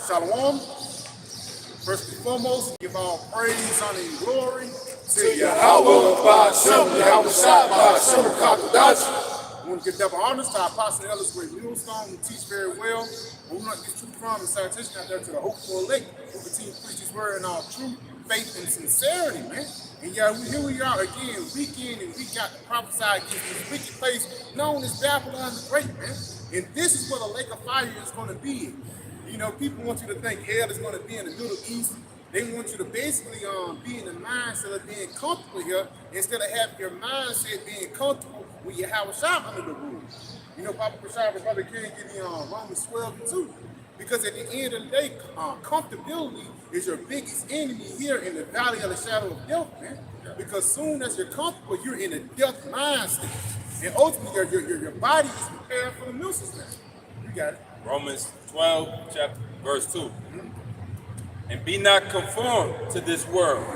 Shalom. First and foremost, give all praise, honor, and glory to Yahweh, Ba'Shem, Yahweh Shai, Ba'Shem, Kakadash. We want to give double honors to our apostle and elders, great millstone, who teach very well. We want to get truth from and citation out there to the hopeful elect, who continue to preach his word in all truth, faith, and sincerity, man. And yeah, here we are again, week in and week out, to prophesy against this wicked place known as Babylon the Great, man. And this is where the lake of fire is going to be. You know, people want you to think hell is going to be in the Middle East. They want you to basically be in the mindset of being comfortable here instead of having your mindset being comfortable with your house shop under the rule. You know, Papa Prashad Brother can't get me on Romans 12:2. Because at the end of the day, comfortability is your biggest enemy here in the valley of the shadow of death, man. Because soon as you're comfortable, you're in a death mindset. And ultimately, your body is prepared for the missiles, man. You got it. Romans 12, verse 2. And be not conformed to this world,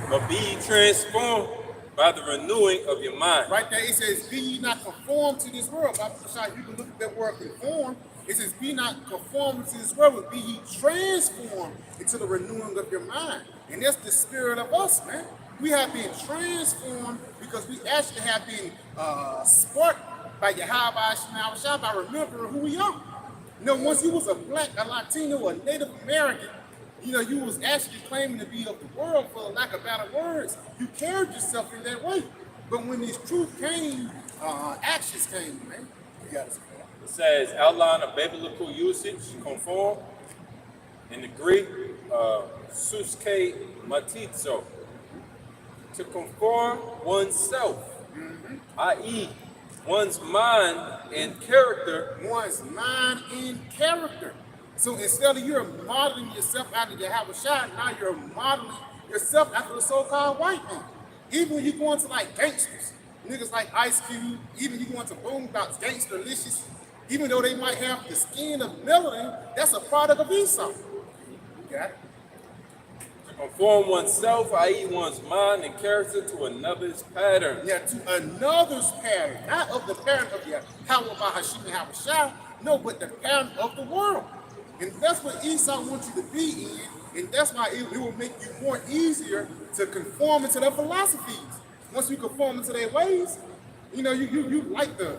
but be ye transformed by the renewing of your mind. Right there, it says, be ye not conformed to this world. You can look at that word conform. It says, be not conformed to this world, but be ye transformed into the renewing of your mind. And that's the spirit of us, man. We have been transformed because we actually have been sparked by Yahweh by remembering who we are. You know, once you was a black, a Latino, a Native American, you know, you was actually claiming to be of the world, for lack of better words. You carried yourself in that way. But when this truth came, actions came, man. You got it. It says, outline of biblical usage, conform. In the Greek, suske matizo. To conform oneself, i.e., one's mind and character. One's mind and character. So instead of you're modeling yourself after Yahweh Shai, now you're modeling yourself after the so-called white man. Even when you go into like gangsters, niggas like Ice Cube, even you go into Boondocks, Gangsterlicious, even though they might have the skin of melanin, that's a product of Esau. You got it? Conform oneself, i.e. one's mind and character, to another's pattern. Yeah, to another's pattern. Not of the pattern of Yahweh Bahashim and Hawashah, no, but the pattern of the world. And that's what Esau wants you to be in, and that's why it will make you more easier to conform into their philosophies. Once you conform into their ways, you know, you like the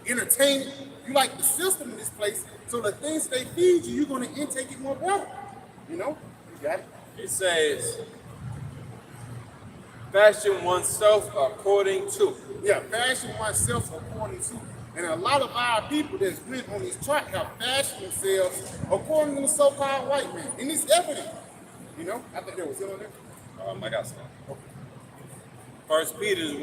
entertainment, you like the system in this place, so the things they feed you, you're going to intake it more better, you know? Got it? It says, fashion oneself according to. Yeah, fashion oneself according to. And a lot of our people that's went on this track have fashioned themselves according to the so-called white man. And it's evident. You know? I think there was it on there. I got some. Okay. 1 Peter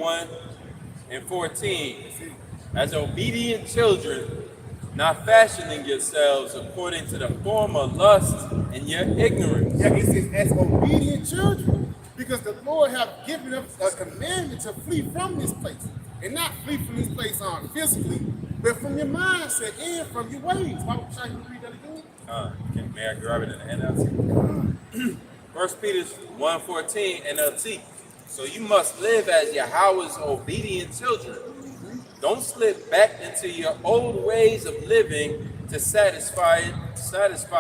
1:14. As obedient children, not fashioning yourselves according to the former lust in your ignorance. Yeah, it says as obedient children, because the Lord have given us a commandment to flee from this place. And not flee from this place physically, but from your mindset and from your ways. Why would you read that again? May I grab it in the NLT? 1 Peter 1:14 NLT. So you must live as Yahweh's obedient children. Don't slip back into your old ways of living to satisfy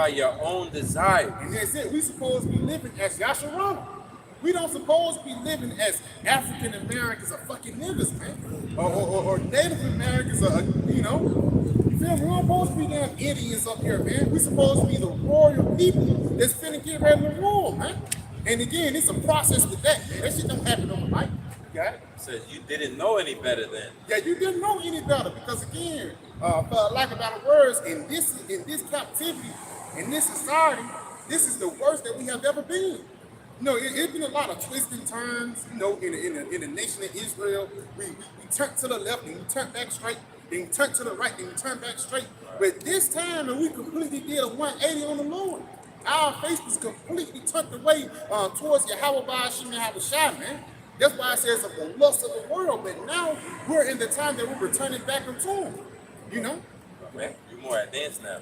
your own desires. And that's it. We supposed to be living as Yasharana. We don't supposed to be living as African Americans or fucking niggas, man. Or Native Americans, you know. You feel me? We don't supposed to be damn Indians up here, man. We supposed to be the royal people that's finna get ready to rule, man. And again, it's a process with that, man. That shit don't happen overnight. You got it? Says you didn't know any better then. Yeah, you didn't know any better because again, for lack of better words, in this captivity, in this society, this is the worst that we have ever been. You know, it's been a lot of twists and turns. You know, in the nation of Israel, we turn to the left and we turn back straight, then we turn to the right and we turn back straight. But this time, we completely did a 180 on the Lord. Our face was completely turned away towards Yahweh Ba'Shem and Hawashah, man. That's why it says of the lust of the world. But now we're in the time that we're returning back unto him. You know? Man, you're more advanced now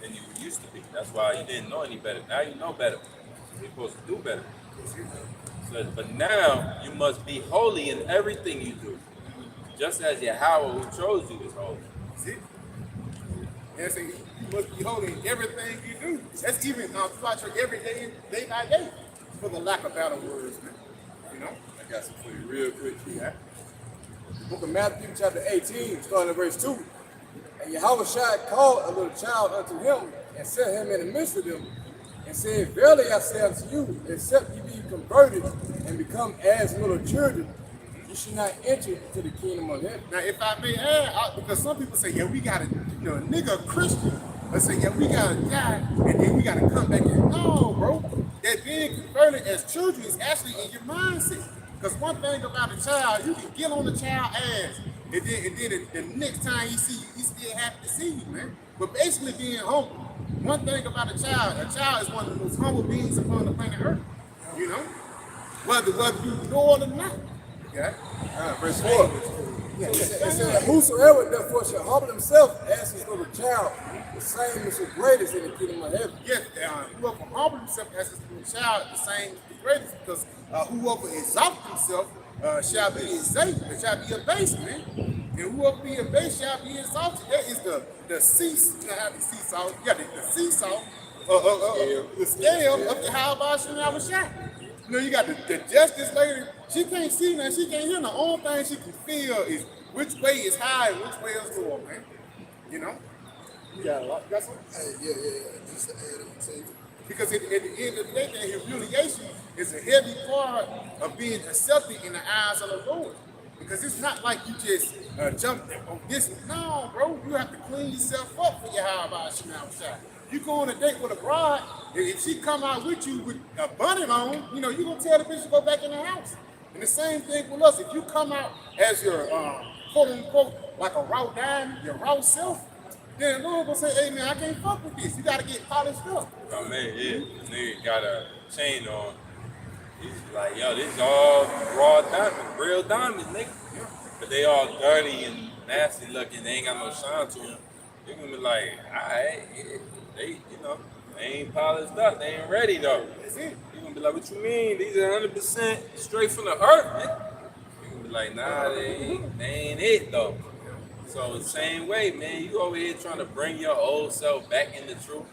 than you used to be. That's why you didn't know any better. Now you know better. You're supposed to do better. So, but now you must be holy in everything you do, just as Yahweh who chose you is holy. See? And say, you must be holy in everything you do. That's even throughout your everyday, day by day, for the lack of better words, man. You know? I got some for you real quick. Yeah. The book of Matthew, chapter 18, starting at verse 2. And Yahweh called a little child unto him and set him in the midst of them and said, Verily I say unto you, except you be converted and become as little children, you should not enter into the kingdom of heaven. Now, if I may add, because some people say, yeah, we got to, a nigga Christian, but say, yeah, we got to die, and then we got to come back in. No, bro. That being converted as children is actually in your mindset. Because one thing about a child, you can get on the child's ass, and then the next time he see you, he still happy to see you, man. But basically being humble. One thing about a child is one of the most humble beings upon the planet Earth. You know? Whether you know it or not. Okay? Verse 4. It says, whosoever therefore shall humble himself as his little child, the same is the greatest in the kingdom of heaven. Yes, whoever humbles himself as his little child, the same is the greatest, because whoever exalts himself shall be exalted, shall be abased, man. And whoever be abased shall be exalted. That is the seesaw, the seesaw, the scale of the how about Shah. You know, you got the justice lady. She can't see now. She can't hear. The only thing she can feel is which way is high and which way is low, man. You know? You got a lot. You got something? Yeah. Just to add on to you. Because at the end of the day, that humiliation is a heavy part of being accepted in the eyes of the Lord. Because it's not like you just jump on this. No, bro. You have to clean yourself up for your how about Shah. You go on a date with a bride, if she come out with you with a bunny on, you know, you're going to tell the bitch to go back in the house. And the same thing with us. If you come out as your, quote unquote, like a raw diamond, your raw self, then the Lord will say, hey man, I can't fuck with this. You got to get polished up. Oh man, yeah. Nigga got a chain on. He's like, yo, this is all raw diamonds, real diamonds, nigga. But they all dirty and nasty looking. They ain't got no shine to them. They're going to be like, alright, they, you know, they ain't polished up. They ain't ready though. That's it. You're going to be like, what you mean? These are 100% straight from the earth, man. You're going to be like, nah, they ain't it though. So the same way, man, you over here trying to bring your old self back in the truth.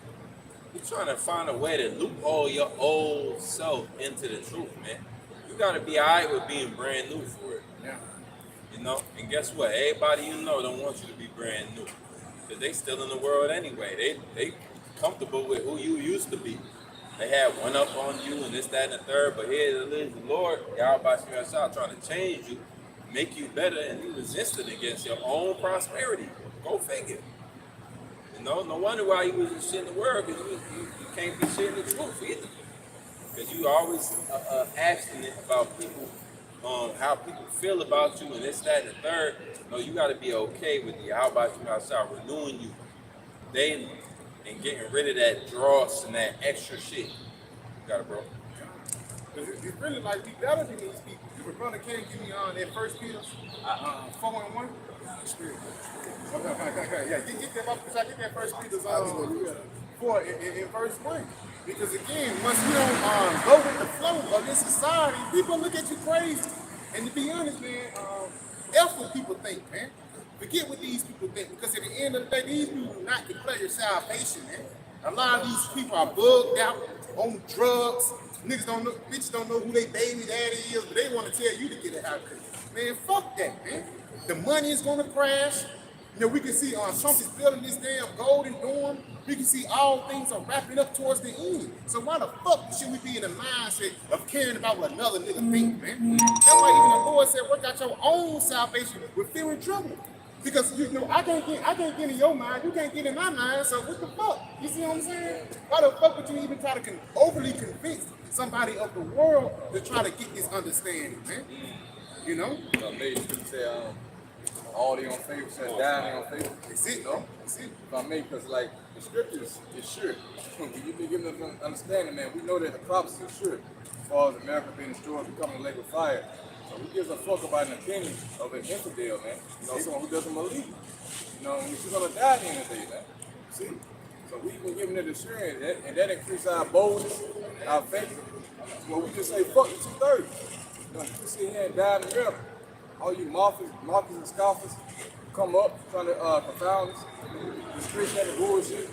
You're trying to find a way to loophole your old self into the truth, man. You got to be all right with being brand new for it. Yeah. You know? And guess what? Everybody you know don't want you to be brand new. Because they still in the world anyway. They comfortable with who you used to be. They had one up on you and this, that, and the third. But here it is, the Lord, Yahweh Shah, trying to change you, make you better, and you resisted against your own prosperity. Go figure. You know, no wonder why you was in shit in the world, because you can't be shit in the truth either. Because you always abstinent about people, how people feel about you and this, that, and the third. No, you got to be okay with the Yahweh Shah renewing you daily and getting rid of that dross and that extra shit. You got it, bro. It's really like we better than these people. If a brother can't give me on that first Peter 4:1. Okay. Yeah, get that first Peter 4 in verse 1. Because again, once you don't go with the flow of this society, people look at you crazy. And to be honest, man, F what people think, man. Forget what these people think, because at the end of the day, these people do not declare your salvation, man. A lot of these people are bugged out on drugs. Niggas don't know, bitches don't know who they baby daddy is, but they want to tell you to get a haircut. Man, fuck that, man. The money is gonna crash. You know, we can see Trump is building this damn golden dome. We can see all things are wrapping up towards the end. So why the fuck should we be in the mindset of caring about what another nigga think, man? That's why even the Lord said, work out your own salvation with fear and trembling. Because you know, I can't get in your mind, you can't get in my mind, so what the fuck? You see what I'm saying? Why the fuck would you even try to overly convince somebody of the world to try to get this understanding, man? You know? So maybe you could say, all they on favor, said die they on favor. That's it, no? That's it. If I may, because like the scriptures is sure. You've been giving us an understanding, man. We know that the prophecy is sure. As far as America being destroyed, becoming a lake of fire. So who gives a fuck about an opinion of an infidel, man? You know, someone who doesn't believe. You know, she's gonna die at the end of the day, man. See? So we've been giving it assurance, and that increases our boldness, our faith. Well, we just say, fuck the 230. You know, you can sit here and die in the middle. All you mockers and scoffers, come up trying to confound us. The streets and the bullshit.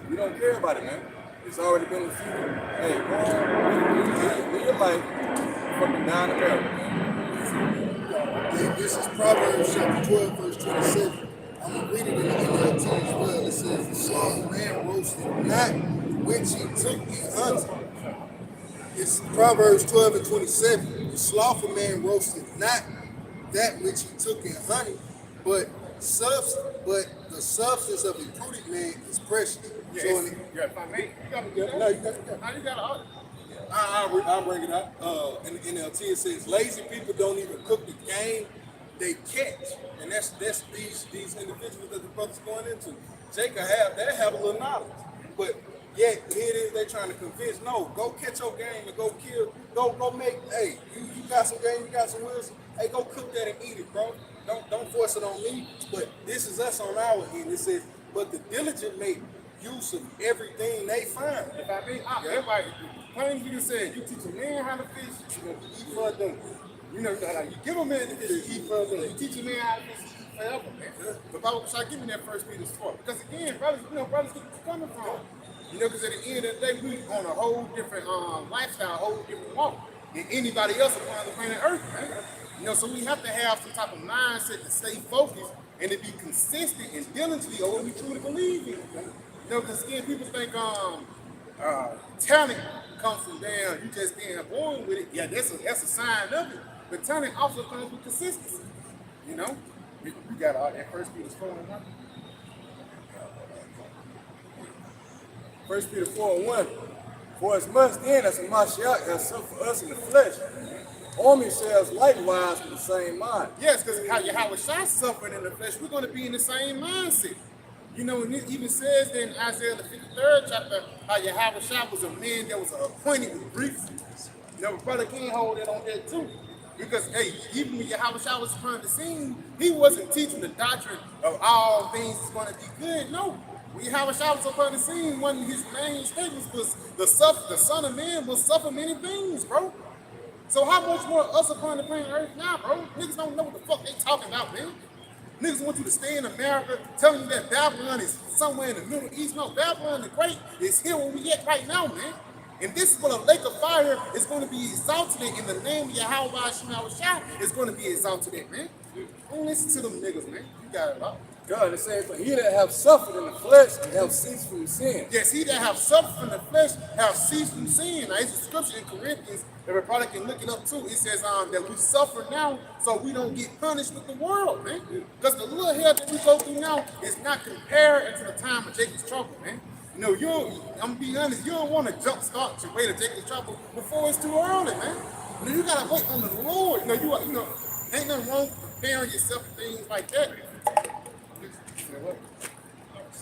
We don't care about it, man. It's already been defeated. Hey, go on, live your life, fucking down America, man. This is Proverbs chapter 12, verse 27. I'm going to read it in the NLT as well. It says, the slothful man roasted not which he took in hunting. It's Proverbs 12 and 27. The slothful man roasted not that which he took in honey, but the substance of a prudent man is precious. Yeah, So if I may, you gotta get No, you got to How you gotta I'll bring it out. In the NLT, it says, lazy people don't even cook the game they catch. And that's these individuals that the brother's going into. They have a little knowledge. But yet, here it is, they trying to convince, no, go catch your game and go kill, go make, hey, you got some game, you got some wisdom, hey, go cook that and eat it, bro. Don't force it on me. But this is us on our end. It says, but the diligent make use of everything they find. If I may, everybody, plain you said, you teach a man how to fish, you're gonna eat for a day. You know, you give a man to fish, eat for a day. You teach a man how to fish, eat forever, man. But Bible try to give me that 1 Peter 4. Because again, brothers get where you're coming from. You know, because at the end of the day, we on a whole different lifestyle, a whole different walk than anybody else upon the planet Earth, man. You know, so we have to have some type of mindset to stay focused and to be consistent and diligently on what we truly believe in. You know, because again, people think talent comes from damn, you just being born with it. Yeah, that's a sign of it. But talent also comes with consistency. You know, we got all that 1 Peter 4 and 1. 1 Peter 4 and 1. For as much then as a Mashiach has suffered for us in the flesh, arm yourselves likewise with the same mind. Yes, because how Yahweh suffered in the flesh, we're going to be in the same mindset. You know, and it even says in Isaiah the 53rd chapter, how Yahweh was a man that was acquainted with grief. You know, Brother King hold it on that too. Because, hey, even when Yahweh was upon the scene, he wasn't teaching the doctrine of all things is going to be good. No. When Yahweh was upon the scene, one of his main statements was the Son of Man will suffer many things, bro. So how much more us upon the planet Earth now, bro? Niggas don't know what the fuck they talking about, man. Niggas want you to stay in America, telling you that Babylon is somewhere in the Middle East. No, Babylon the Great is here where we at right now, man. And this is what a lake of fire is going to be exalted in the name of Yahweh Shah is going to be exalted in, man. Don't listen to them niggas, man. You got it all. God, it says, but he that have suffered in the flesh have ceased from sin. Yes, he that have suffered from the flesh have ceased from sin. Now, it's a scripture in Corinthians, everybody can look it up too. It says that we suffer now so we don't get punished with the world, man. Because the little hell that we go through now is not compared to the time of Jacob's trouble, man. You know, I'm gonna be honest, you don't want to jumpstart your way to Jacob's trouble before it's too early, man. You know, you gotta wait on the Lord. You know, ain't nothing wrong with preparing yourself for things like that.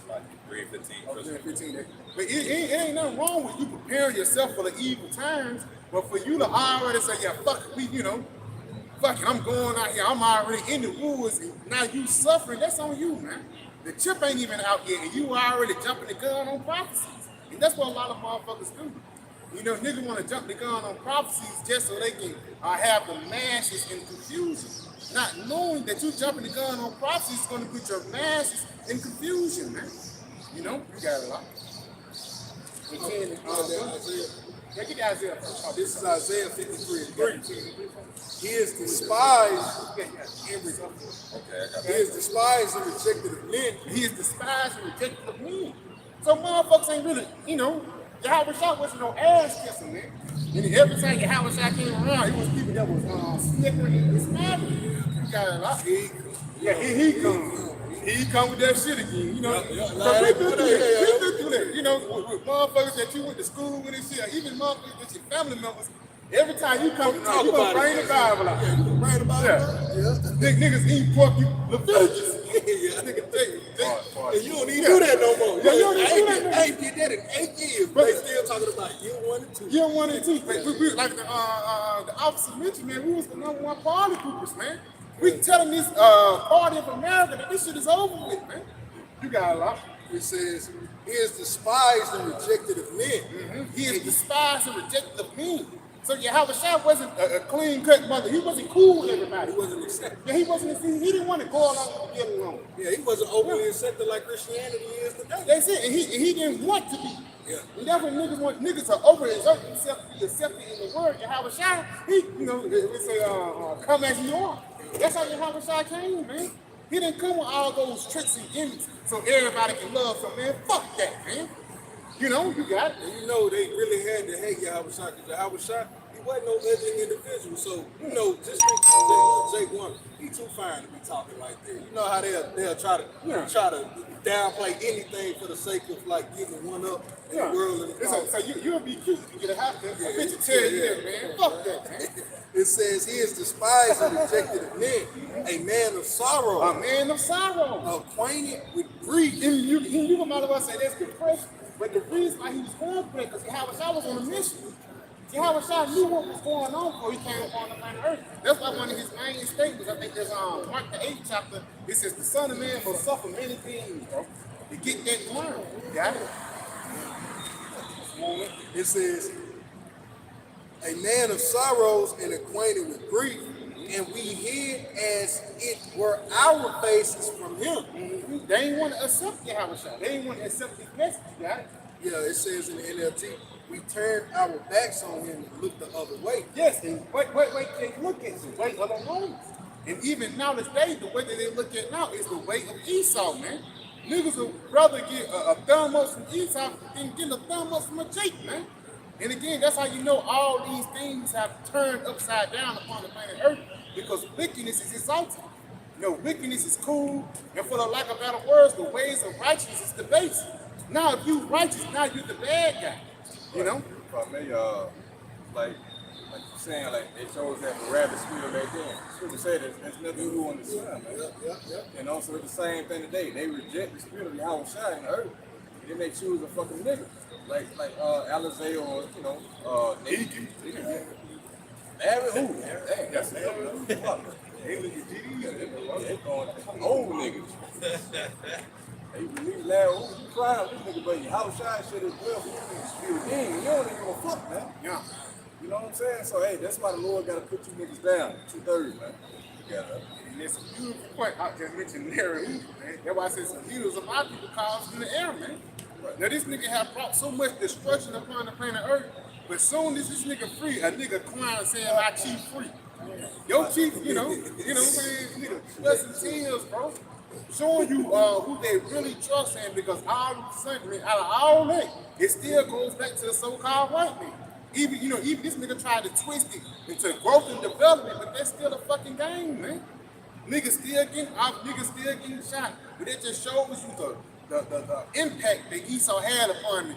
Like 3:15. But it ain't nothing wrong with you preparing yourself for the evil times, but for you to already say, yeah, fuck it, fuck it, I'm going out here, I'm already in the woods, and now you suffering, that's on you, man. The chip ain't even out yet, and you already jumping the gun on prophecies. And that's what a lot of motherfuckers do. You know, niggas want to jump the gun on prophecies just so they can have the masses in confusion. Not knowing that you jumping the gun on prophecies is going to put your masses in confusion, man. You know, you got a lot. Yeah, get Isaiah first. This is Isaiah 53. He is despised and he is despised and rejected of men. He is despised and rejected of men. So motherfuckers ain't really, Yahweh Shah wasn't no ass kissing, man. And every time Yahweh Shah came around, it was people that was snickering and smiling. You got a lot. Yeah, he come. He come with that shit again, we been through that. With motherfuckers that you went to school with and shit, even motherfuckers with your family members. Every time you come, you gonna bring the Bible out. you can write about it. Yeah. Niggas eat pork, you Leviticus. And you don't even do that no more. Yeah, you don't even do that no more. I ain't did that in 8 years, but they still talking about year 1 and 2. Year 1 and 2. We like the officer mentioned, man, we was the number one party groupers, man. We telling this party of America that this shit is over with, man. You got a lot. It says, he is despised and rejected of men. He is despised and rejected of men. So Yahweh Shah wasn't a clean-cut mother. He wasn't cool with everybody. He wasn't accepted. Yeah, he wasn't. He didn't want to go along and get along. Yeah, he wasn't openly accepted like Christianity is today. That's it. And he didn't want to be. Yeah. And that's what niggas are over-exert themselves to be accepted in the word. Yahweh Shah, he, they say, come as you are. That's how Yahweh Shah came, man. He didn't come with all those tricks and gimmicks so everybody can love him, man. Fuck that, man. You got it. And they really had to hate Yahweh Shah because Yahweh Shah, he wasn't no ugly individual. So, just think Jake Wonder, he too fine to be talking like that. You know how they'll try to downplay anything for the sake of like getting one up in the world. And So you'll be cute if you get a house. A bitch will tell you that, man. Fuck that, man. It says he is despised and rejected of men, a man of sorrow. A man of sorrow. Acquainted with grief. And you might as well say that's depression. But the reason why he was going for it, because Yahweh Shah was on a mission. Yahweh Shah knew what was going on before he came upon the planet Earth. That's why one of his main statements, I think there's Mark the 8th chapter, it says the Son of Man will suffer many things, bro, to get that crown. Got it? It says, a man of sorrows and acquainted with grief, and we hid as it were our faces from him. Mm-hmm. They ain't want to accept Yahweh Shah. They ain't want to accept his message. Got it? Yeah, it says in the NLT, we turned our backs on him and looked the other way. Yes, and wait, they look at you. Wait other homes. And even now today, the way that they look at now is the way of Esau, man. Niggas would rather get a thumb up from Esau than get a thumb up from a Jake, man. And again, that's how you know all these things have turned upside down upon the planet Earth, because wickedness is exalted. Wickedness is cool, and for the lack of better words, the ways of righteousness is the base. Now, if you righteous, now you're the bad guy. For me, like you're saying, like they chose that Barabbas spirit back then. Scripture said there's nothing new on the sun, man. Yeah. So it's the same thing today. They reject the spirit of Yahweh Shah in the earth. And then they choose a fucking nigga. Like Alizé or, Nikki. Marry who? Dang, that's it. Fuck. They look at GD. They going old niggas. They release Larry, you crying this nigga, but Yahweh Shah shit as well. You don't even give a fuck, man. Yeah. You know what I'm saying? So, hey, that's why the Lord got to put you niggas down. 2/3, man. Together. And there's a beautiful point I just mentioned there, man. That's why I said some leaders of our people calls in the air, man. Right. Now, this nigga have brought so much destruction upon the planet Earth, but soon as this nigga free, a nigga crying saying, my chief free. Your chief, what I'm saying? Nigga, sweats and tears, bro. Showing you who they really trust in, because all of a sudden, out of all that, it still goes back to the so-called white man. Even this nigga tried to twist it into growth and development, but that's still a fucking game, man. Niggas still getting shot. But it just shows you the impact that Esau had upon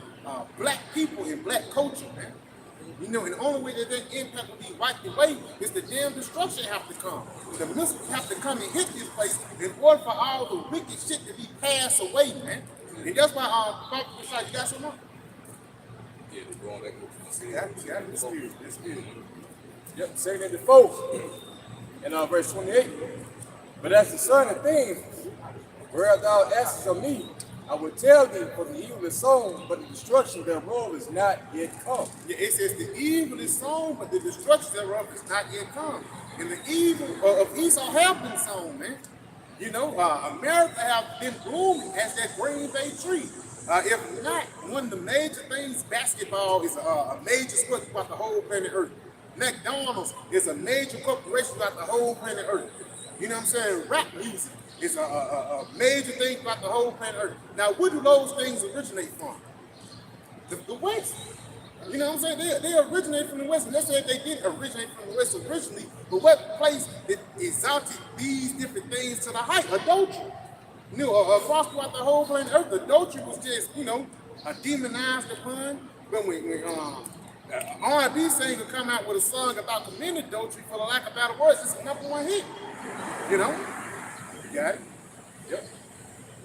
black people and black culture, man. And the only way that impact will be wiped away is the damn destruction have to come. The missiles have to come and hit this place in order for all the wicked shit to be passed away, man. And that's why, you got some more? Yeah, we're going back to The spirit. Yep, 2:4. And verse 28. But as the son of things, whereas thou askest of me, I will tell thee, for the evil is sown, but the destruction thereof is not yet come. Yeah, it says the evil is sown, but the destruction thereof is not yet come. And the evil of Esau have been sown, man. America have been blooming as that Green Bay tree. If not, one of the major things, basketball is a major sport throughout the whole planet Earth. McDonald's is a major corporation throughout the whole planet Earth. You know what I'm saying? Rap music is a major thing throughout the whole planet Earth. Now, where do those things originate from? The West. You know what I'm saying? They originate from the West. And let's say they didn't originate from the West originally, but what place that exalted these different things to the height? Adultery. Across throughout the whole planet Earth, adultery was just, a demonized upon. But when R&B singer come out with a song about committing adultery, for the lack of better words, it's a #1 hit. You got it? Yep.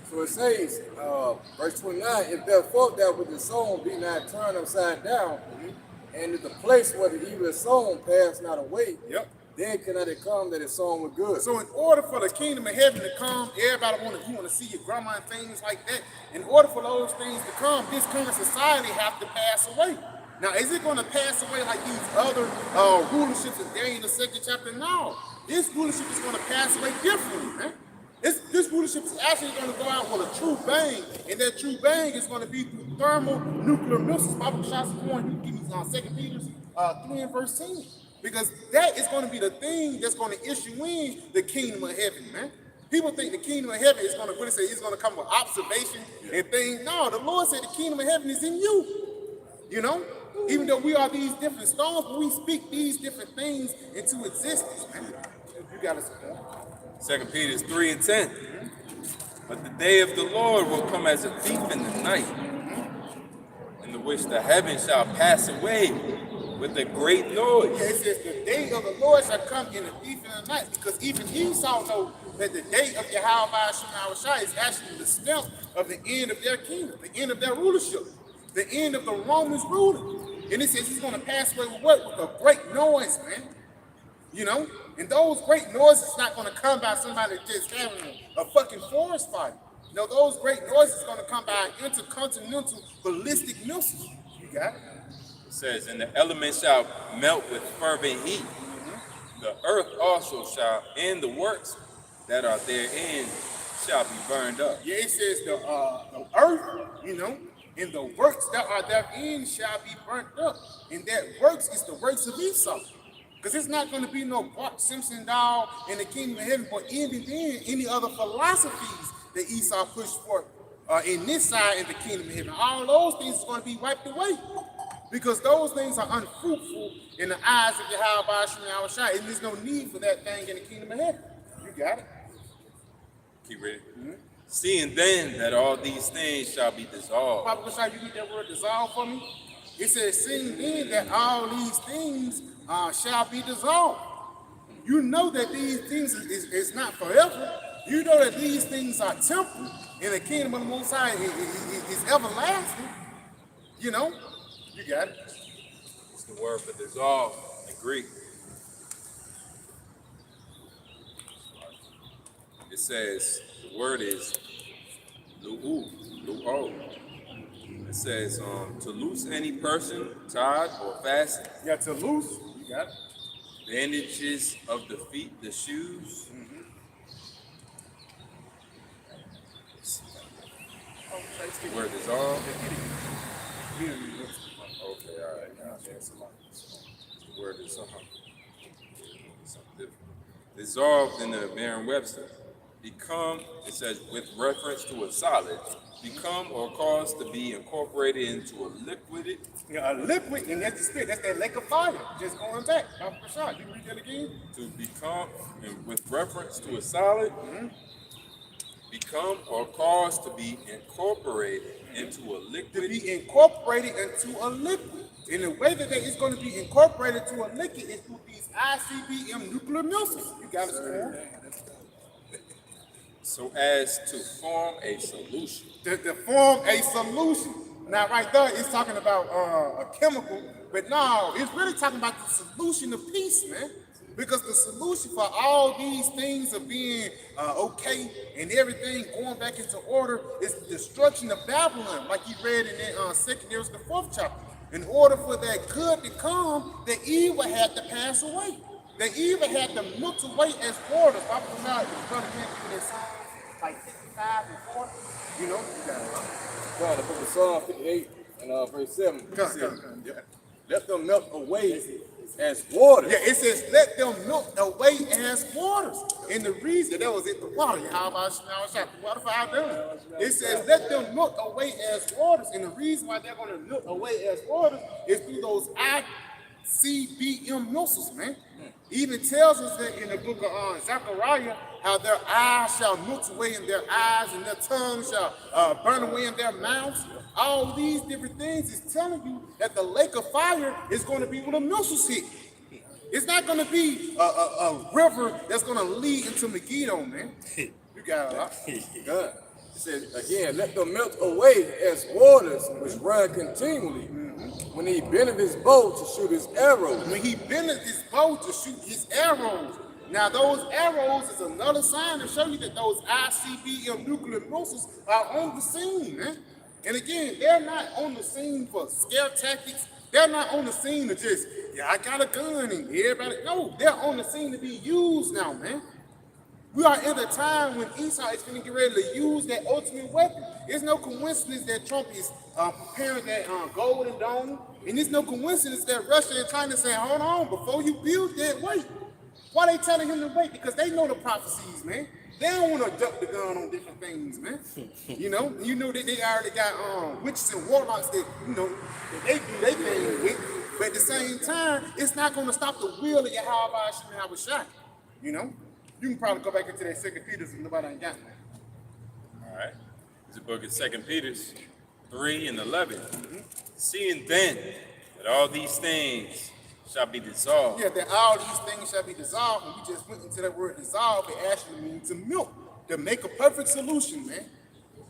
So it says, verse 29, if therefore thou with the sown be not turned upside down, and if the place where the evil is sown pass not away, then cannot it come that it's sown with good. So in order for the kingdom of heaven to come, everybody want to see your grandma and things like that. In order for those things to come, this current society have to pass away. Now, is it going to pass away like these other rulerships in Daniel the second chapter? No. This rulership is going to pass away differently, man. This rulership is actually going to go out with a true bang, and that true bang is going to be through thermonuclear missiles. Bible shots one, you give me 2 Peter 3 and verse 10. Because that is going to be the thing that's going to issue in the kingdom of heaven, man. People think the kingdom of heaven is going to, what it say, it's going to come with observation and things. No, the Lord said the kingdom of heaven is in you. You know, even though we are these different stones, but we speak these different things into existence, man. You got to say 2 Peter 3 and 10. But the day of the Lord will come as a thief in the night, in the which the heavens shall pass away with a great noise. Yeah, it says the day of the Lord shall come in the thief in the night, because even Esau know that the day of Yahweh is actually the stamp of the end of their kingdom, the end of their rulership, the end of the Romans ruling. And it says he's going to pass away with what? With a great noise, man. You know? And those great noises is not going to come by somebody just having a fucking forest fire. You know, those great noises is going to come by intercontinental ballistic missiles. You got it? It says, and the elements shall melt with fervent heat. The earth also shall, and the works that are therein shall be burned up. Yeah, it says the earth, you know, and the works that are therein shall be burnt up. And that works is the works of Esau. Because it's not going to be no Bart Simpson doll in the kingdom of heaven, but even then, any other philosophies that Esau pushed forth in this side of the kingdom of heaven, all those things are going to be wiped away. Because those things are unfruitful in the eyes of Yahweh, and there's no need for that thing in the kingdom of heaven. You got it. Keep reading. Seeing then that all these things shall be dissolved. Papa Bashar, you read that word dissolve for me? It says, seeing then that all these things shall be dissolved. You know that these things is not forever. You know that these things are temporal, and the kingdom of the Most High is everlasting. You know? You got it. It's the word for dissolve in Greek. It says, the word is lu'u. It says to loose any person tied or fastened. Yeah, to loose. You got it. Bandages of the feet, the shoes. The word dissolve. Okay, all right. The word is something different. Dissolved in the Merriam-Webster. Become, it says, with reference to a solid, become or cause to be incorporated into a liquid. Yeah, a liquid, and that's the spirit. That's that lake of fire. Just going back. Papa Bashar, you read that again? To become, and with reference to a solid, become or cause to be incorporated into a liquid. To be incorporated into a liquid. And the way that it's going to be incorporated to a liquid is through these ICBM nuclear missiles. You got it, so as to form a solution. To form a solution. Now, right there, it's talking about a chemical, but no, it's really talking about the solution of peace, man. Because the solution for all these things of being okay and everything going back into order is the destruction of Babylon, like you read in the second, there's the 4th chapter. In order for that good to come, the evil had to pass away. The evil had to melt away as waters. Papa Bashar, the brother can't do that song like 55 and 40. You know, you got it. God, the book of Psalm 58 and verse 7. Yeah. Let them melt away as water. Yeah, it says, let them melt away as waters. And the reason that was it, the water. How about the water for our done? It says, let them melt away as waters. And the reason why they're going to melt away as waters is through those ICBM missiles, man. Even tells us that in the book of Zechariah, how their eyes shall melt away in their eyes and their tongue shall burn away in their mouths. All these different things is telling you that the lake of fire is going to be when the missiles hit. It's not going to be a river that's going to lead into Megiddo, man. You got it, huh? God. It says again, let them melt away as waters which run continually. When he bendeth his bow to shoot his arrows. When he bendeth his bow to shoot his arrows. Now those arrows is another sign to show you that those ICBM nuclear missiles are on the scene, man. And again, they're not on the scene for scare tactics They're not on the scene to just, yeah, I got a gun and everybody. No, they're on the scene to be used now, man. We are in a time when Esau is going to get ready to use that ultimate weapon. It's no coincidence that Trump is preparing that golden dome. And it's no coincidence that Russia and China saying, hold on, before you build that, wait. Why they telling him to wait? Because they know the prophecies, man. They don't want to duck the gun on different things, man. You know that they already got witches and warlocks that, that they do their thing with. But at the same time, it's not going to stop the will of Yahweh Hashem have a shot. You can probably go back into that 2 Peter if nobody ain't got one. All right. It's the book of 2 Peter 3 and 11. Seeing then that all these things shall be dissolved. Yeah, that all these things shall be dissolved. And we just went into that word dissolve. It actually means to milk, to make a perfect solution, man.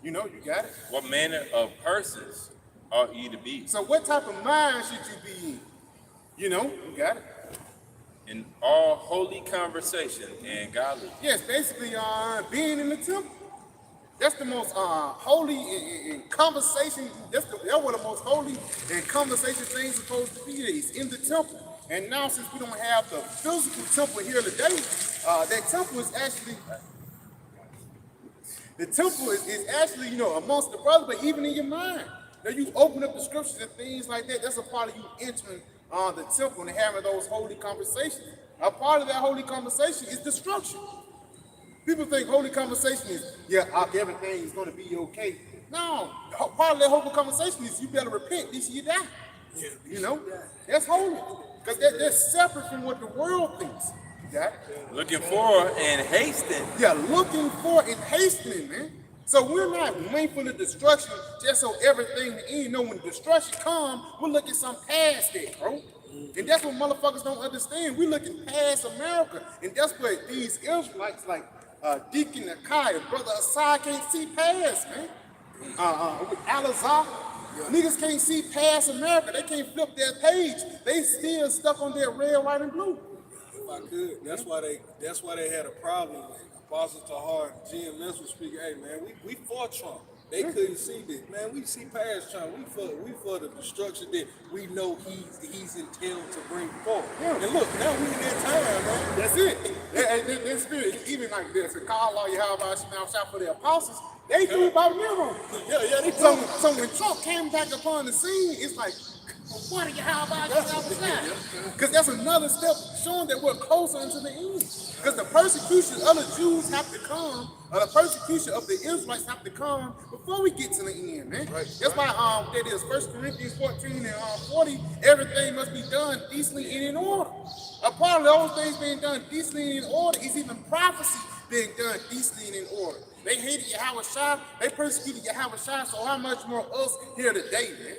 You got it. What manner of persons ought ye to be? So what type of mind should you be in? You got it. In all holy conversation and godly. Yes, basically being in the temple. That's the most holy in conversation. That's what the most holy and conversation things supposed to be. Is in the temple. And now since we don't have the physical temple here today, that temple is actually amongst the brothers, but even in your mind. Now you open up the scriptures and things like that. That's a part of you entering the temple and having those holy conversations. A part of that holy conversation is destruction. People think holy conversation is, everything is going to be okay. No, part of that holy conversation is you better repent, at least you die. That's holy. Because that's separate from what the world thinks. You got it? Looking for and hastening. Yeah, looking for and hastening, man. So we're not waiting for the destruction just so everything to end. When the destruction comes, we're looking some past that, bro. And that's what motherfuckers don't understand. We're looking past America. And that's what these Israelites like Deacon Akai, Brother Asai can't see past, man. With Alazar, niggas can't see past America. They can't flip their page. They still stuck on their red, white, and blue. If I could, that's why they had a problem. Apostle Tahar, GMS was speaking, hey man, we for Trump. They couldn't see this. Man, we see past Trump. We for the destruction that we know he's entailed to bring forth. Yeah. And look, now we in that time, man. That's it. That spirit, even like this, to call all Yahweh now shout for the apostles, they do about Nero. Yeah, they So when Trump came back upon the scene, it's like, what are Yahweh? Because that's another step showing that we're closer into the end. Because the persecution of the Jews have to come, or the persecution of the Israelites have to come before we get to the end, man. That's why that is 1 Corinthians 14 and 40, everything must be done decently and in order. A part of those things being done decently and in order is even prophecy being done decently and in order. They hated Yahweh Shai, they persecuted Yahweh Shai, so how much more us here today, man?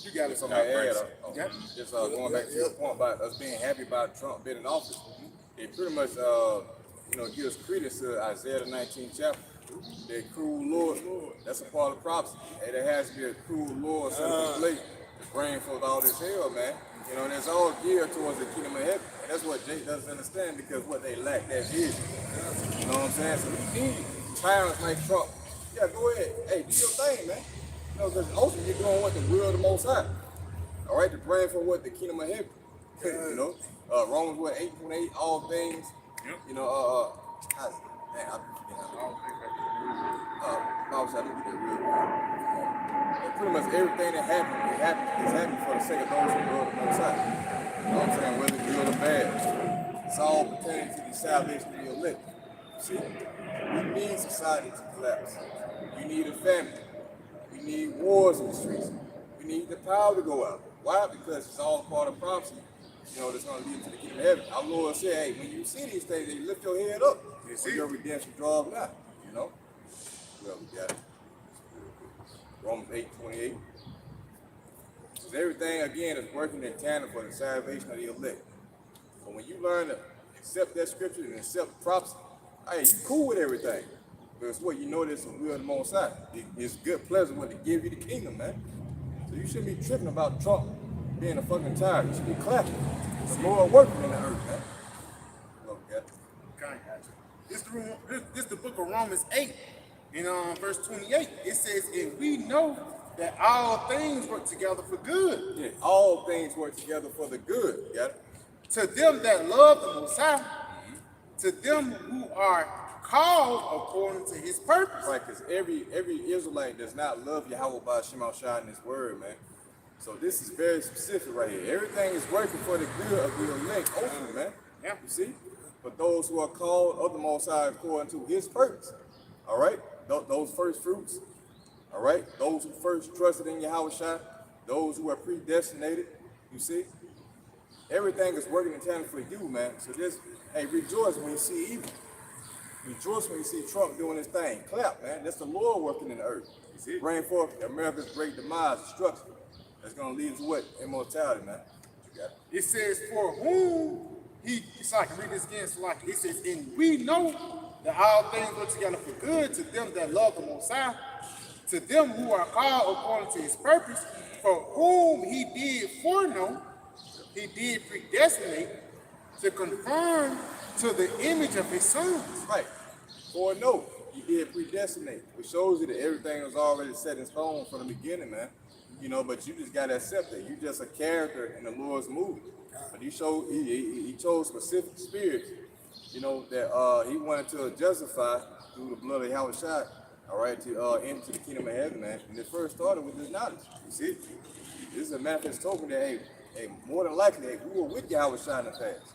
You got it. So just going back to your point about us being happy about Trump being in office, it pretty much gives credence to Isaiah the 19th chapter. The cruel Lord, that's a part of prophecy. And there has to be a cruel Lord set up in place to bring forth all this hell, man. And it's all geared towards the kingdom of heaven. And that's what Jake doesn't understand, because what they lack that vision. You know what I'm saying? So we need tyrants like Trump. Yeah, go ahead. Hey, do your thing, man. Because ultimately you're doing what the will of the Most High. All right, to bring for what the kingdom of heaven. Romans 8:28, all things. Pretty much everything that happens is happening for the sake of those who love the Most High. You know what I'm saying? Whether good or bad, it's all pertaining to the salvation of your elect. See, we need society to collapse. You need a family. We need wars in the streets. We need the power to go out. Why? Because it's all part of prophecy. That's going to lead to the kingdom of heaven. Our Lord said, hey, when you see these things, you lift your head up. You see your redemption draws nigh. Well, we got it. Romans 8:28. Because everything, again, is working in tandem for the salvation of the elect. So when you learn to accept that scripture and accept prophecy, hey, you cool with everything. Because what you know, there's some will of the Most High. It's good pleasure to give you the kingdom, man. So you shouldn't be tripping about Trump being a fucking tyrant. You should be clapping. The Lord working in the earth, man. Well, we got it. This the book of Romans 8, in verse 28. It says, and we know that all things work together for good. Yeah, all things work together for the good. Got it? To them that love the Most High, to them who are called according to his purpose. Right, because every Israelite does not love Yahweh by Shema Shai in his word, man. So this is very specific right here. Everything is working for the good of the elect, hopefully, man. Yeah. You see? For those who are called of the Most High according to his purpose. All right? Those first fruits. All right? Those who first trusted in Yahweh Shai. Those who are predestinated. You see? Everything is working in tandem for you, man. So just, hey, rejoice when you see evil. Rejoice when you see Trump doing his thing. Clap, man. That's the Lord working in the earth. You see? Bring forth America's great demise, destruction. That's going to lead to what? Immortality, man. You got it. It says, for whom he, so I can read this again, so like it says, and we know that all things work together for good to them that love the Most High, to them who are called according to his purpose, for whom he did foreknow, he did predestinate to conform to the image of his son. Right. For no, he did predestinate, which shows you that everything was already set in stone from the beginning, man. You know, but you just gotta accept it. You just a character in the Lord's movie. But he chose specific spirits, you know, that he wanted to justify through the blood of Yahweh Shai, all right, to enter the kingdom of heaven, man. And it first started with this knowledge. You see, this is a manifest token that hey, more than likely, hey, we were with Yahweh Shai in the past.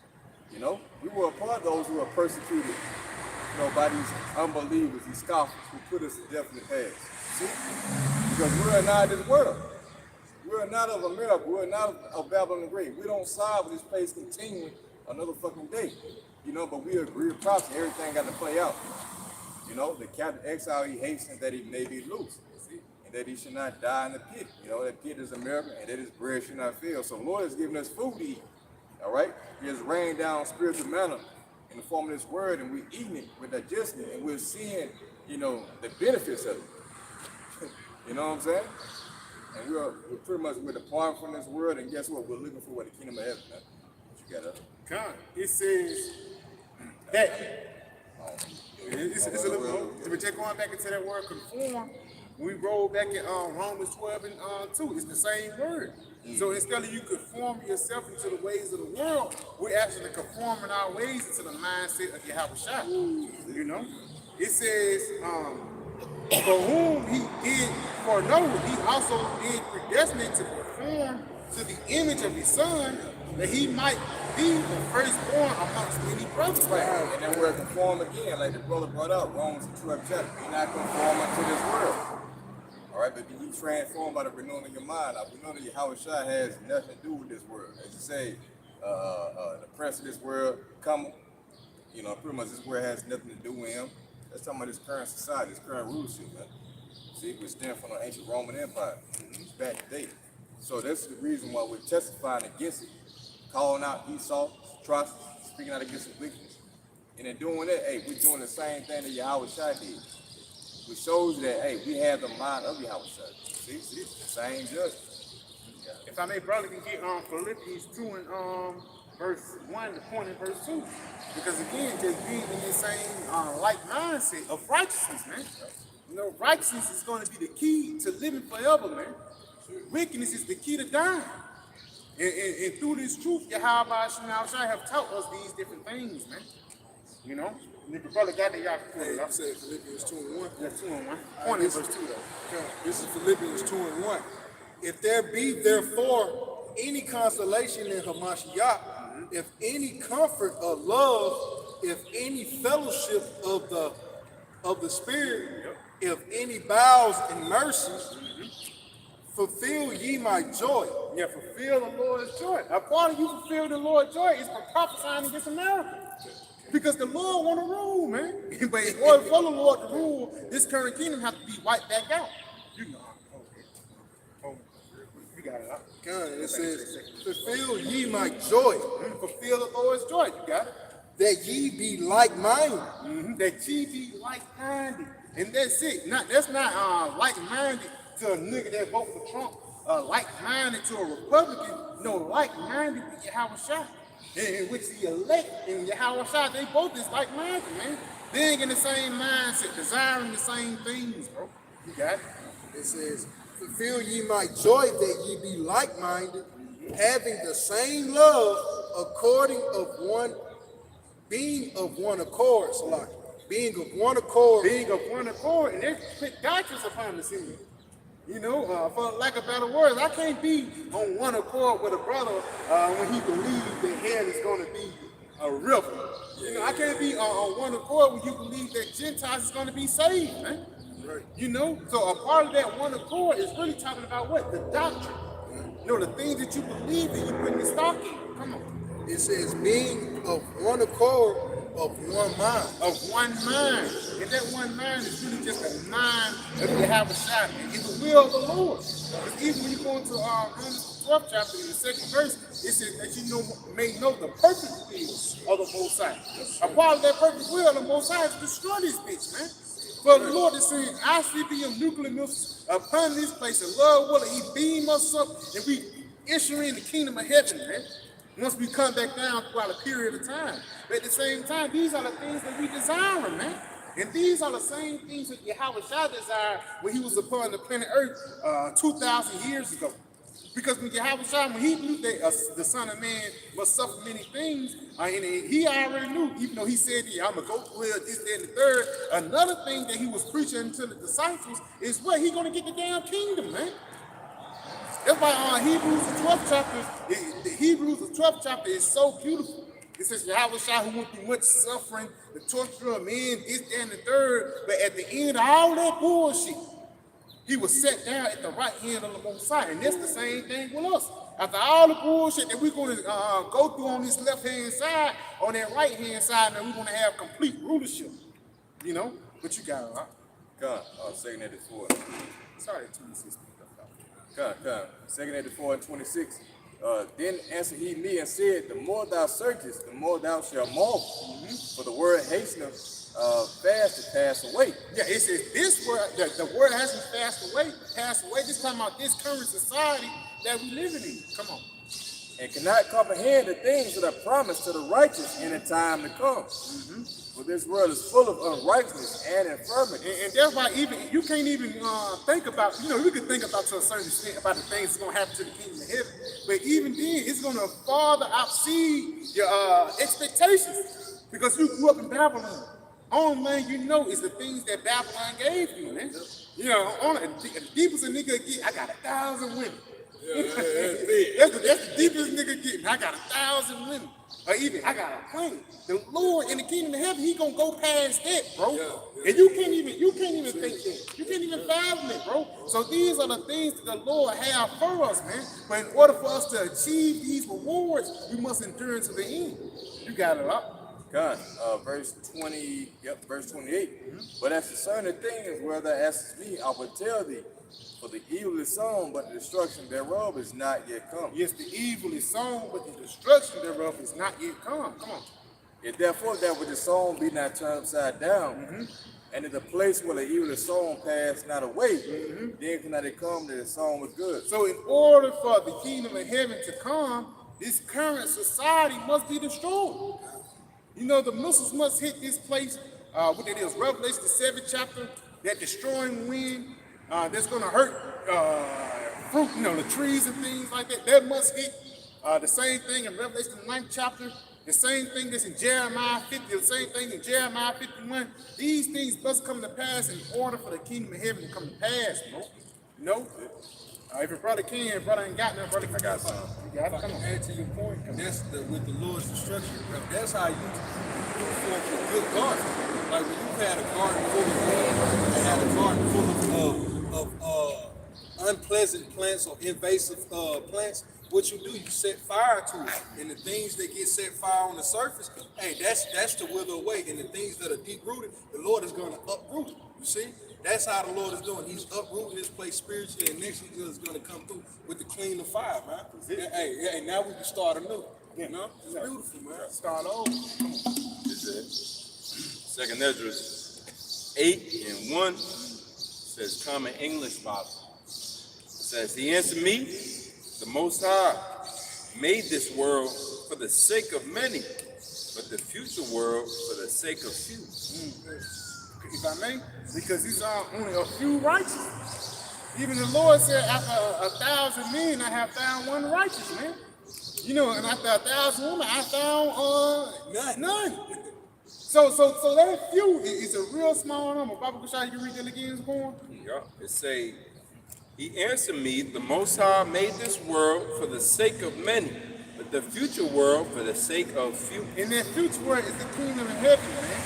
You know, we were a part of those who were persecuted, you know, by these unbelievers, these scoffers who put us to death in the past. See? Because we are not of this world. We are not of America. We are not of Babylon the Great. We don't side with this place continuing another fucking day. You know, but we agree with prophecy. Everything got to play out. You know, the captain exile, he hastens that he may be loose. See? And that he should not die in the pit. You know, that pit is America, and that his bread should not fail. So the Lord has given us food to eat. All right? He has rained down spiritual manna in the form of this word, and we're eating it, we're digesting it, and we're seeing, you know, the benefits of it. You know what I'm saying? And we're pretty much departing from this world, and guess what? We're looking for what the kingdom of heaven, man. What you got up? God, it says that it's a little more. If we take going back into that word conform, we roll back in Romans 12 and 2. It's the same word. So instead of you conform yourself into the ways of the world, we're actually conforming our ways into the mindset of Yahweh Shai. You know? It says, for whom he did foreknow, he also did predestinate to conform to the image of his son, that he might be the firstborn amongst many brothers. Right. And then we're conform again, like the brother brought up, Romans 12 chapter. Be not conformed to this world. All right, but be transformed by the renewing of your mind. Now, we know that Yahweh Shai has nothing to do with this world. As you say, the prince of this world come, you know, pretty much this world has nothing to do with him. That's talking about this current society, this current rulership, man. See, we stand from the ancient Roman Empire. It's back in date. So that's the reason why we're testifying against it, calling out Esau, atrocities, speaking out against the wickedness. And in doing that, hey, we're doing the same thing that Yahweh Shai did. Which shows that, hey, we have the mind of Yahweh Shai. See, same judgment. Yeah. If I may, brother, can get Philippians 2 and verse 1 to point in verse 2. Because again, just being in the same like mindset of righteousness, man. You know, righteousness is going to be the key to living forever, man. Wickedness is the key to dying. And through this truth, Yahweh Shai have taught us these different things, man. You know? And if your brother got that, y'all can pull it up. Say Philippians 2 and 1. Yeah, 2 and 1. Point in verse 2, though. This is Philippians 2 and 1. If there be therefore any consolation in Hamashiach, if any comfort of love, if any fellowship of the Spirit, if any bowels and mercies, fulfill ye my joy. Yeah, fulfill the Lord's joy. A part of you fulfill the Lord's joy is for prophesying against America. Because the Lord want to rule, man. But in order for the Lord to rule, this current kingdom has to be wiped back out. You know, you got it. God, it says, fulfill ye my joy. Fulfill the Lord's joy. You got it. That ye be like-minded. That ye be like-minded. And that's it. That's not like-minded to a nigga that vote for Trump. Like-minded to a Republican. No, like-minded with Yahweh Shai. In which the elect and Yahweh Shai, they both is like-minded, man. They ain't in the same mindset, desiring the same things, bro. You got it. It says, fulfill ye my joy that ye be like-minded, having the same love, according of one, being of one accord, Salaki. Being of one accord. Being of one accord, and they put doctrines upon the scene. You know, for lack of better words, I can't be on one accord with a brother when he believes that hell is going to be a river. You know, I can't be on one accord when you believe that Gentiles is going to be saved, man. Right. You know, so a part of that one accord is really talking about what? The doctrine. You know, the things that you believe and you put in the stock in. Come on. It says, being of one accord, of one mind. Of one mind. And that one mind is really just a mind of Yahweh. It's the will of the Lord. Because even when you go into Romans 12th chapter, in the 2nd verse, it says that you may know the perfect will of the Most High. A part of that perfect will of the Most High is to destroy this bitch, man. For the Lord is saying, I sleep in your nuclear missiles upon this place, and Lord will He beam us up, and we issue in the kingdom of heaven, man. Once we come back down throughout a period of time. But at the same time, these are the things that we desire, man. And these are the same things that Yahweh Shah desired when he was upon the planet Earth 2,000 years ago. Because when Yahweh Shah, when he knew that the Son of Man must suffer many things, and he already knew, even though he said, yeah, I'm going to go through hell, this, that, and the third, another thing that he was preaching to the disciples is what? He going to get the damn kingdom, man. That's why Hebrews the 12th chapter is so beautiful. It says Yahweh Shah who went through much suffering, the torture of men, this, that, and the third. But at the end of all that bullshit, he was set down at the right hand of the Most High. And that's the same thing with us. After all the bullshit that we're going to go through on this left-hand side, on that right-hand side, man, we're going to have complete rulership. You know? But you got it, huh? God, 2nd 84. Sorry, 26. God. 2nd 84 and 26. Then answered he me and said, the more thou searchest, the more thou shalt marvel. For the word hasteneth fast to pass away. Yeah, it says this word, the word hasn't passed away. This talking about this current society that we living in. Come on. And cannot comprehend the things that are promised to the righteous in the time to come. For this world is full of unrighteousness and infirmity. And that's why even you can't even think about, you know, you can think about to a certain extent about the things that's going to happen to the kingdom of heaven. But even then, it's going to farther exceed your expectations. Because you grew up in Babylon. Only thing you know is the things that Babylon gave you, man. You know, the deepest a nigga get, I got 1,000 women. That's the deepest nigga getting. I got 1,000 women. Or even, I got a plane. The Lord in the kingdom of heaven, he gonna go past that, bro. And you can't even think that. You can't even fathom it, bro. So these are the things that the Lord have for us, man. But in order for us to achieve these rewards, we must endure to the end. You got it up. God, verse 28. But as concerning things where thou askest me, I will tell thee. For the evil is sown, but the destruction thereof is not yet come. Yes, the evil is sown, but the destruction thereof is not yet come. Come on. If therefore that which is sown be not turned upside down, and in the place where the evil is sown pass not away, then cannot it come that the sown was good. So in order for the kingdom of heaven to come, this current society must be destroyed. You know, the missiles must hit this place, what it is, Revelation the 7th chapter, that destroying wind, that's going to hurt fruit, you know, the trees and things like that. That must hit. The same thing in Revelation the 9th chapter, the same thing that's in Jeremiah 50, the same thing in Jeremiah 51. These things must come to pass in order for the kingdom of heaven to come to pass, bro. You know? If your brother can, brother ain't got nothing, brother can got something. You got it. Come on. Add to your point, that's with the Lord's instruction. That's how you form a good garden. Like when you've had a garden full of weeds, and had a garden full of unpleasant plants or invasive plants, what you do, you set fire to it. And the things that get set fire on the surface, hey, that's to wither away. And the things that are deep rooted, the Lord is going to uproot. You see? That's how the Lord is doing. He's uprooting this place spiritually, and next He's just going to come through with the clean of fire, man. Hey, now we can start anew. You know? It's beautiful, man. Start over. This is 2nd Esdras 8 and 1 says, Common English Bible. It says, He answered me, the Most High made this world for the sake of many, but the future world for the sake of few. If I may, because these are only a few righteous. Even the Lord said, after 1,000 men, I have found one righteous, man. You know, and after 1,000 women, I found none. So that few is a real small number. Baba Kushai, you can read that again, Born? Yeah, it say, he answered me, the Most High made this world for the sake of many, but the future world for the sake of few. And that future world is the kingdom of heaven, man.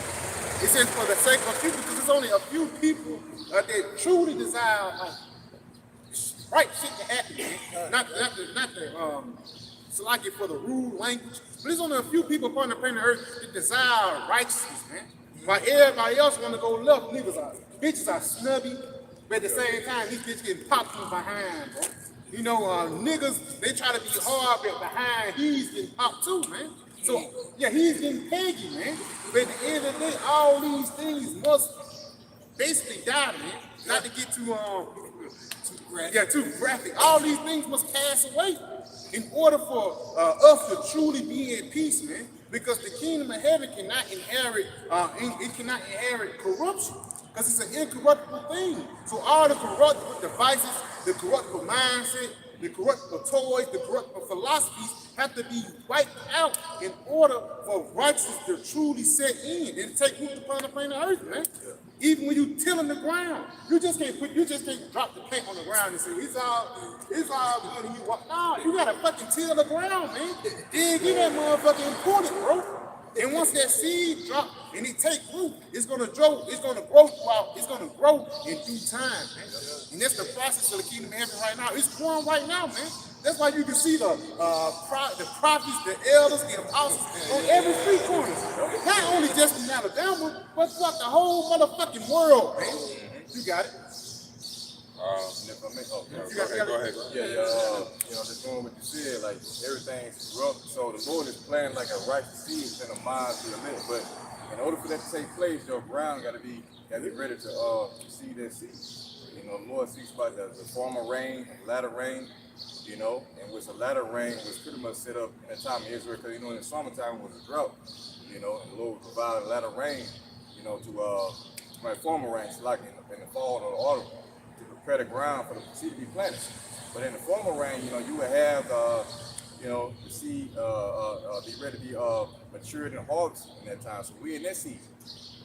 It says for the sake of people, because there's only a few people that truly desire right shit to happen, man. Not the select for the rude language. But there's only a few people upon the planet Earth that desire righteousness, man. While everybody else want to go left, bitches are snubby, but at the same time, these bitches getting popped from behind, bro. You know, niggas, they try to be hard, but behind, he's getting popped too, man. So, yeah, he's getting peggy, man. But at the end of the day, all these things must basically die, man. Not to get too graphic. All these things must pass away in order for us to truly be in peace, man. Because the kingdom of heaven cannot inherit, it cannot inherit corruption. Because it's an incorruptible thing. So all the corruptible devices, the corruptible mindset, the corruptible toys, the corruptible philosophies have to be wiped out in order for righteousness to truly set in and take root upon the planet Earth, man. Even when you tilling the ground, you just can't drop the paint on the ground and say it's all good and you walk. No, you gotta fucking till the ground, man. Dig in that motherfucker and pull it, bro. And once that seed drop and it take root, it's gonna grow in due time, man. And that's the process of the kingdom of heaven right now. It's growing right now, man. That's why you can see the prophets, the elders, the apostles on every street corner. Not only just in Alabama, but throughout the whole motherfucking world, man. You got it. Go ahead. Just doing what you said, like everything's corrupt. So the Lord is planting like a righteous seed within a mind to the minute. But in order for that to take place, your ground gotta be ready to receive that seed. You know, the Lord speaks about the former rain, latter rain. You know, and with the latter rain was pretty much set up in the time of Israel, because you know in the summertime it was a drought. You know, and the Lord provided latter rain. You know, to my former rain, so like in the fall or the autumn, to prepare the ground for the seed to be planted. But in the former rain, you know, you would have, the seed be ready to be matured and harvested in that time. So we in that season.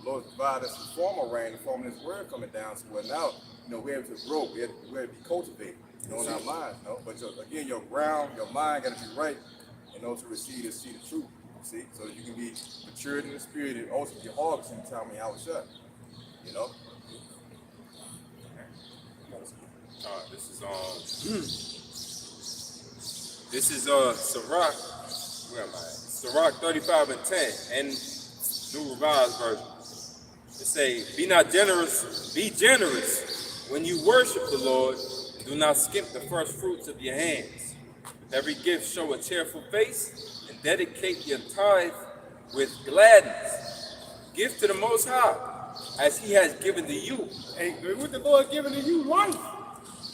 The Lord provided us the former rain, the form of His word coming down. So we're now, you know, we're able to grow, we're able to be cultivated, you know, in our minds, you know. But again, your ground, your mind got to be right in order to receive the seed of truth. See, so that you can be matured in the spirit and also be harvested in the time when I was shut. You know. This is Sirach. Where am I? Sirach 35 and 10 and New Revised Version. It say, be generous when you worship the Lord, and do not skip the first fruits of your hands. With every gift show a cheerful face, and dedicate your tithe with gladness. Give to the Most High, as He has given to you. Hey, what the Lord giving to you? Life.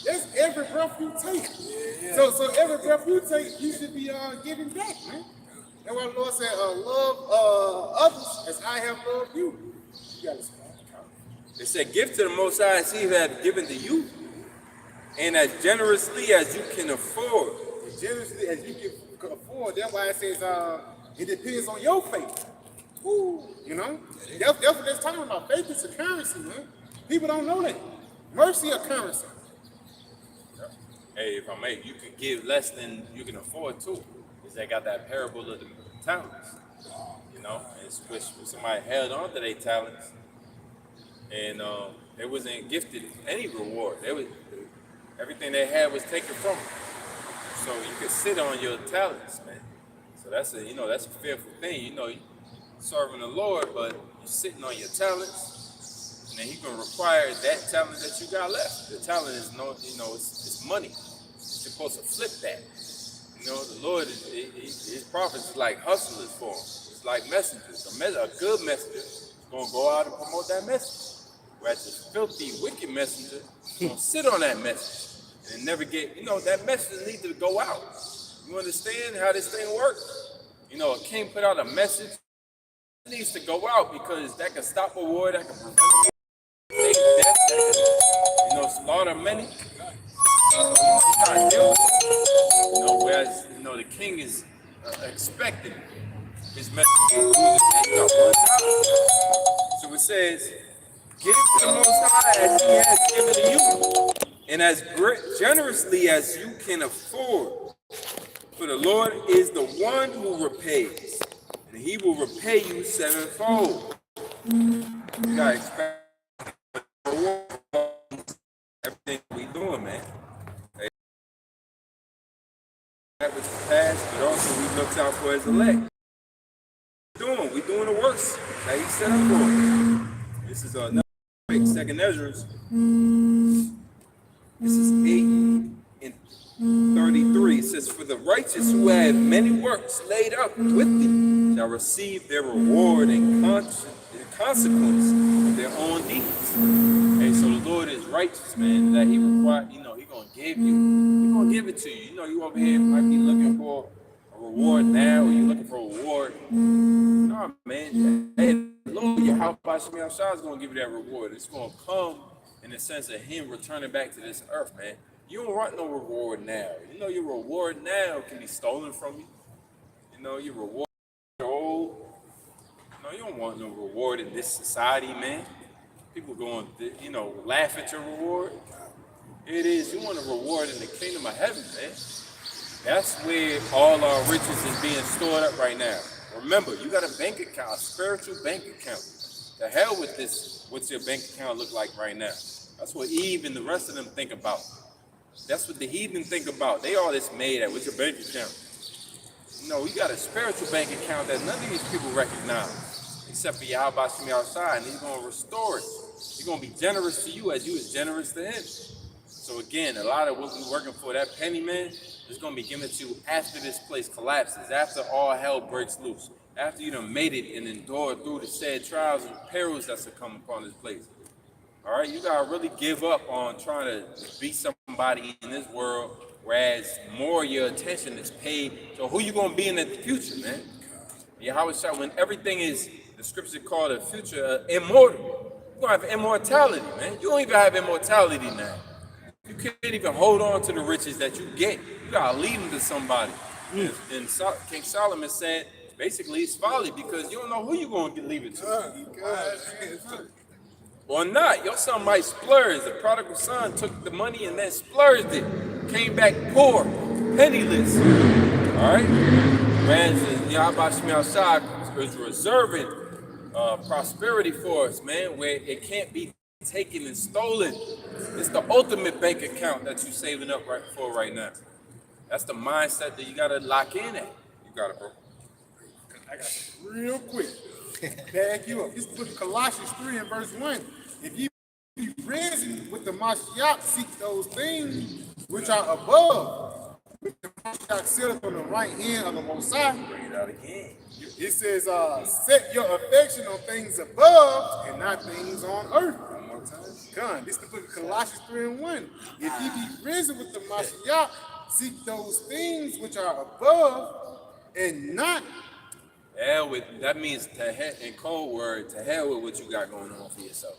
That's every breath you take. So every breath you take, you should be giving back, man. That's why the Lord said, love others as I have loved you. You gotta stop. It said, give to the Most High as He has given to you, and as generously as you can afford. As generously as you can afford. That's why it says it depends on your faith. Ooh, you know? That's what they're talking about. Faith is a currency, man. People don't know that. Mercy a currency. Hey, if I may, you can give less than you can afford too. Because they got that parable of the talents. You know, it's which somebody held on to their talents and they wasn't gifted any reward. Everything they had was taken from them. So you could sit on your talents, man. So that's a fearful thing. You know, you serving the Lord, but you're sitting on your talents, and then He gonna require that talent that you got left. The talent is it's money. You're supposed to flip that. You know, the Lord His prophets is like hustlers for Him. It's like messengers. A good messenger is gonna go out and promote that message. Whereas this filthy, wicked messenger is gonna sit on that message and never get. You know, that message needs to go out. You understand how this thing works? You know, a king put out a message. It needs to go out because that can stop a war, that can prevent a war, slaughter many. Whereas the king is expecting his messenger to lose his head. You got one time. So it says, give to the Most High as He has given to you, and as generously as you can afford. For the Lord is the one who repays, and He will repay you sevenfold. You gotta expect everything we doing, man. That was past, but also we looked out for His elect. We doing the works that He set up for. This is another quick second Ezra's. This is 8 and 33. It says, for the righteous who have many works laid up with thee shall receive their reward and consequence of their own deeds. Hey, so the Lord is righteous, man, that He required, He gonna give you, He gonna give it to you. You over here might be looking for a reward now, or you looking for a reward. No, man. Hey, Lord, your house by Shemi Shah is gonna give you that reward. It's gonna come in the sense of Him returning back to this earth, man. You don't want no reward now. Your reward now can be stolen from you. Your reward old. No, you don't want no reward in this society, man. People going, laugh at your reward. It is, you want a reward in the kingdom of heaven, man. That's where all our riches is being stored up right now. Remember, you got a bank account, a spiritual bank account. The hell with this, what's your bank account look like right now? That's what Eve and the rest of them think about. That's what the heathen think about. They all this made at, what's your bank account? You got a spiritual bank account that none of these people recognize, except for Yahweh Shemi outside, and He's going to restore it. He's going to be generous to you as you is generous to Him. So again, a lot of what we're working for, that penny, man, is going to be given to you after this place collapses, after all hell breaks loose, after you done made it and endured through the sad trials and perils that's to come upon this place. All right, you got to really give up on trying to be somebody in this world, whereas more of your attention is paid to who you going to be in the future, man. Yahweh Shah, when everything is, the scripture called the future, immortal. You're going to have immortality, man. You don't even have immortality now. You can't even hold on to the riches that you get. You got to leave them to somebody. And King Solomon said, basically, it's folly because you don't know who you're going to leave it to. Or not. Your son might splurge. The prodigal son took the money and then splurged it. Came back poor, penniless. All right? Whereas Yahweh Shemi Shah is reserving prosperity for us, man, where it can't be taken and stolen. It's the ultimate bank account that you're saving up right now. That's the mindset that you got to lock in at. You got it, bro. I got something real quick. Back you up. This is the book of Colossians 3 and verse 1. If you be risen with the Mashiach, seek those things which are above, which the Mashiach sitteth on the right hand of the Most High. Bring it out again. It says, set your affection on things above and not things on earth. One more time. Come, this is the book of Colossians 3 and 1. If you be risen with the Mashiach, seek those things which are above and not. Hell with, that means to hell, in cold word, to hell with what you got going on for yourself.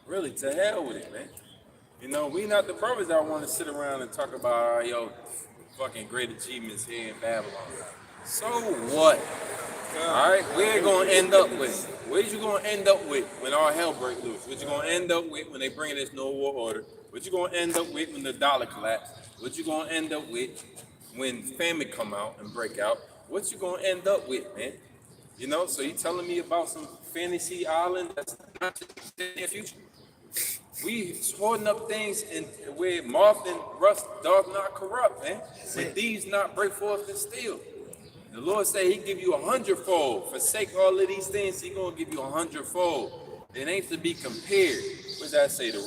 Really, to hell with it, man. We not the brothers that want to sit around and talk about your fucking great achievements here in Babylon. So what? All right, where you gonna end up with? Where you gonna end up with when all hell breaks loose? What you gonna end up with when they bring this no war order? What you gonna end up with when the dollar collapse? What you gonna end up with when famine come out and break out? What you gonna end up with, man? So you telling me about some fantasy island that's not in the future? We hoarding up things and where moth and rust doth not corrupt, man. When thieves not break forth and steal. The Lord said He give you 100-fold. Forsake all of these things, He gonna give you 100-fold. It ain't to be compared. What does that say? The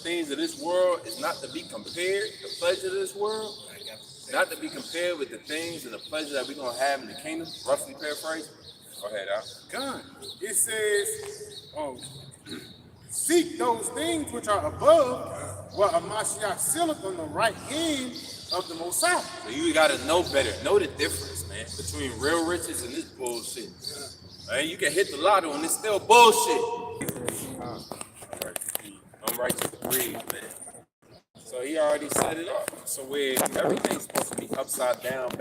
things of this world is not to be compared. The pleasure of this world, not to be compared with the things and the pleasure that we're gonna have in the kingdom. Roughly paraphrase. Go ahead, Al. God. It says, seek those things which are above, where a Mashiach sitteth on the right hand of the Most High. So you gotta know better. Know the difference, man, between real riches and this bullshit. Right? You can hit the lotto and it's still bullshit. unrighteous breed, man. So he already set it up. So where everything's supposed to be upside down, back.